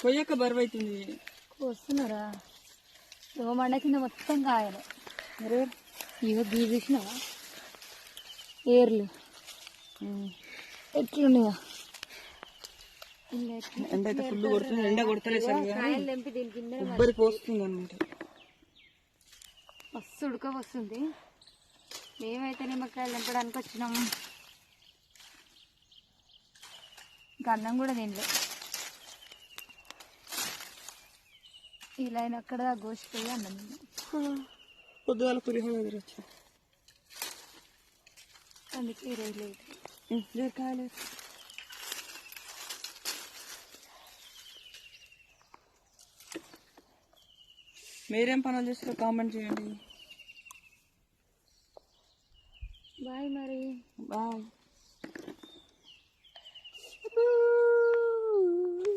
కొయ్యక బరువు అవుతుంది. వస్తున్నారా ఏమో మండ కింద మొత్తం కాయలు. అరే ఇవో గీ చూసినావా ఏర్లు ఎట్లున్నాయా? ఎండ అయితే ఫుల్ కొడుతుంది. ఎండ కొడతలేదు సరిగా, కాయలు తెంపి దీని కింద ఉబ్బరి పోస్తుంది అనమాట. మస్తు ఉడక వస్తుంది. మేమైతే నిమ్మకాయలు తెంపడానికి వచ్చినాము. ఇంకా అన్నం కూడా తినలే. ఇలా అయినా అక్కడ గోసిపోయి అన్నం పొద్దుగాల పులిహోర తిరగచ్చు. అందుకే ఈరోజు లేదు. కాయలు మీరేం పనులు చేస్తారో కామెంట్ చేయండి. బాయ్ మరి. బాయ్.